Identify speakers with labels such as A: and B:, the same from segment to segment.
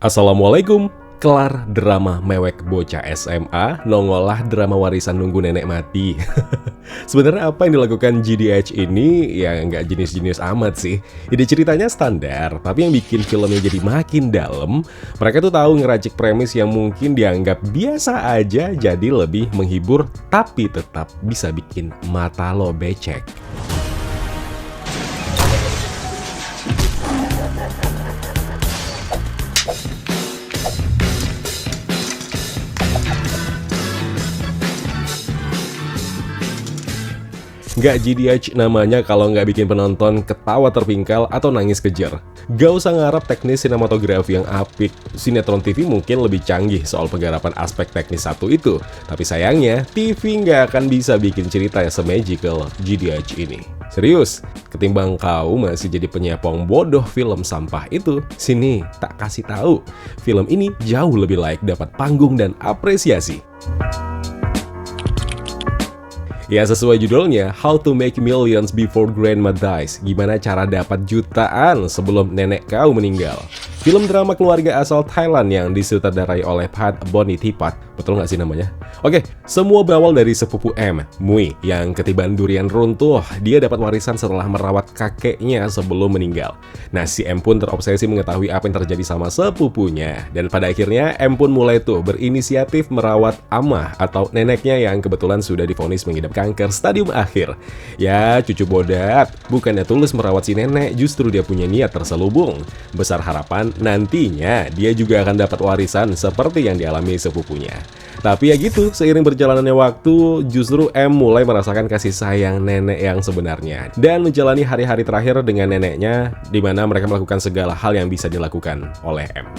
A: Assalamualaikum. Kelar drama mewek bocah SMA, nongolah drama warisan nunggu nenek mati. Sebenarnya apa yang dilakukan GDH ini ya nggak jenis-jenis amat sih. Ide ceritanya standar, tapi yang bikin filmnya jadi makin dalam. Mereka tuh tahu ngeracik premis yang mungkin dianggap biasa aja jadi lebih menghibur, tapi tetap bisa bikin mata lo becek. Nggak GDH namanya kalau nggak bikin penonton ketawa terpingkal atau nangis kejer. Gak usah ngarap teknis sinematografi yang apik. Sinetron TV mungkin lebih canggih soal penggarapan aspek teknis satu itu. Tapi sayangnya, TV nggak akan bisa bikin cerita yang se-magical GDH ini. Serius, ketimbang kau masih jadi penyepong bodoh film sampah itu, sini tak kasih tahu. Film ini jauh lebih layak dapat panggung dan apresiasi. Ya sesuai judulnya, How to Make Millions Before Grandma Dies. Gimana cara dapat jutaan sebelum nenek kau meninggal. Film drama keluarga asal Thailand yang disutradarai oleh Pat Bonitipat. Betul nggak sih namanya? Oke, semua berawal dari sepupu M, Mui, yang ketiban durian runtuh. Dia dapat warisan setelah merawat kakeknya sebelum meninggal. Nah, si M pun terobsesi mengetahui apa yang terjadi sama sepupunya. Dan pada akhirnya, M pun mulai tuh berinisiatif merawat amah atau neneknya yang kebetulan sudah divonis mengidap kanker stadium akhir. Ya, cucu bodat, bukannya tulus merawat si nenek, justru dia punya niat terselubung. Besar harapan nantinya dia juga akan dapat warisan seperti yang dialami sepupunya. Tapi ya gitu, seiring berjalannya waktu, justru M mulai merasakan kasih sayang nenek yang sebenarnya dan menjalani hari-hari terakhir dengan neneknya, di mana mereka melakukan segala hal yang bisa dilakukan oleh M.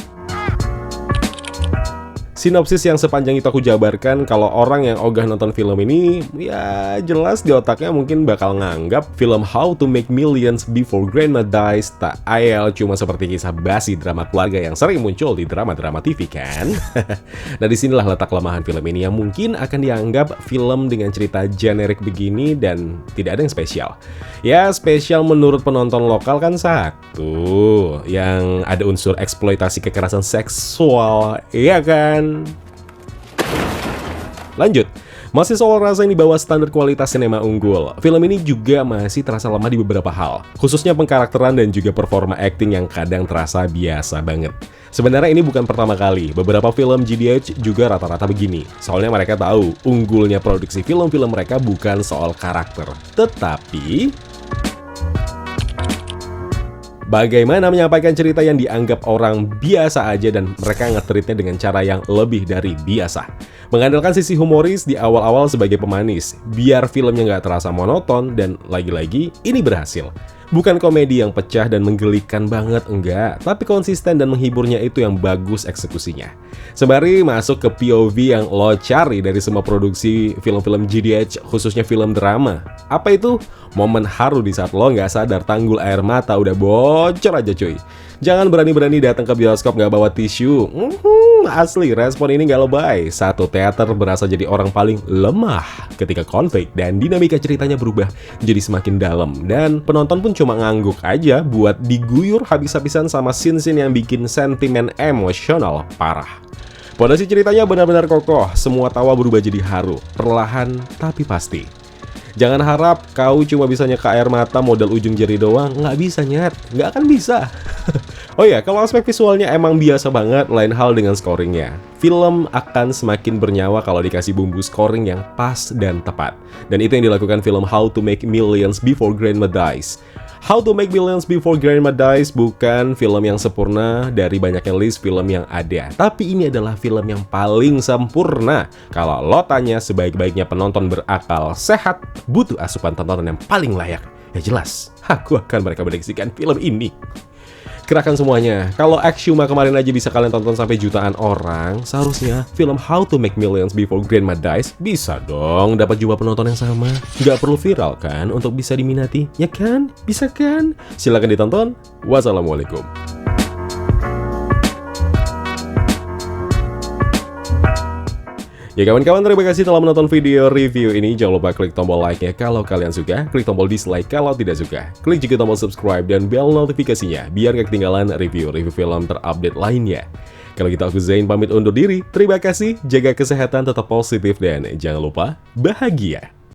A: Sinopsis yang sepanjang itu aku jabarkan, kalau orang yang ogah nonton film ini, ya jelas di otaknya mungkin bakal nganggap film How to Make Millions Before Grandma Dies tak ayal cuma seperti kisah basi drama keluarga yang sering muncul di drama-drama TV kan? Nah disinilah letak kelemahan film ini yang mungkin akan dianggap film dengan cerita generik begini dan tidak ada yang spesial. Ya spesial menurut penonton lokal kan satu, yang ada unsur eksploitasi kekerasan seksual, iya kan? Lanjut, masih soal rasa yang di bawah standar kualitas sinema unggul. Film ini juga masih terasa lemah di beberapa hal, khususnya pengkarakteran dan juga performa acting yang kadang terasa biasa banget. Sebenarnya ini bukan pertama kali, beberapa film GDH juga rata-rata begini. Soalnya mereka tahu, unggulnya produksi film-film mereka bukan soal karakter, tetapi bagaimana menyampaikan cerita yang dianggap orang biasa aja dan mereka nge-treatnya dengan cara yang lebih dari biasa. Mengandalkan sisi humoris di awal-awal sebagai pemanis, biar filmnya nggak terasa monoton dan lagi-lagi ini berhasil. Bukan komedi yang pecah dan menggelikan banget, enggak. Tapi konsisten dan menghiburnya itu yang bagus eksekusinya. Sembari masuk ke POV yang lo cari dari semua produksi film-film GDH, khususnya film drama. Apa itu? Momen haru di saat lo nggak sadar tanggul air mata udah bocor aja cuy. Jangan berani-berani datang ke bioskop nggak bawa tisu. Asli, respon ini nggak lebay. Satu teater berasa jadi orang paling lemah ketika konflik dan dinamika ceritanya berubah jadi semakin dalam. Dan penonton pun cuma ngangguk aja buat diguyur habis-habisan sama scene-scene yang bikin sentimen emosional parah. Pondasi ceritanya benar-benar kokoh, semua tawa berubah jadi haru, perlahan tapi pasti. Jangan harap kau cuma bisa nyeka air mata modal ujung jari doang, nggak bisa nyet, nggak akan bisa. Oh ya, kalau aspek visualnya emang biasa banget, lain hal dengan scoringnya. Film akan semakin bernyawa kalau dikasih bumbu scoring yang pas dan tepat. Dan itu yang dilakukan film How to Make Millions Before Grandma Dies. How to Make Millions Before Grandma Dies bukan film yang sempurna dari banyaknya list film yang ada. Tapi ini adalah film yang paling sempurna. Kalau lo tanya sebaik-baiknya penonton berakal sehat, butuh asupan tontonan yang paling layak. Ya jelas, aku akan merekomendasikan film ini. Kerahkan semuanya. Kalau Axuma kemarin aja bisa kalian tonton sampai jutaan orang, seharusnya film How to Make Millions Before Grandma Dies bisa dong dapat jumlah penonton yang sama. Gak perlu viral kan untuk bisa diminati, ya kan? Bisa kan? Silahkan ditonton. Wassalamualaikum. Ya kawan-kawan, terima kasih telah menonton video review ini. Jangan lupa klik tombol like-nya kalau kalian suka, klik tombol dislike kalau tidak suka. Klik juga tombol subscribe dan bell notifikasinya biar gak ketinggalan review-review film terupdate lainnya. Kalau gitu aku Zain pamit undur diri. Terima kasih, jaga kesehatan, tetap positif, dan jangan lupa bahagia.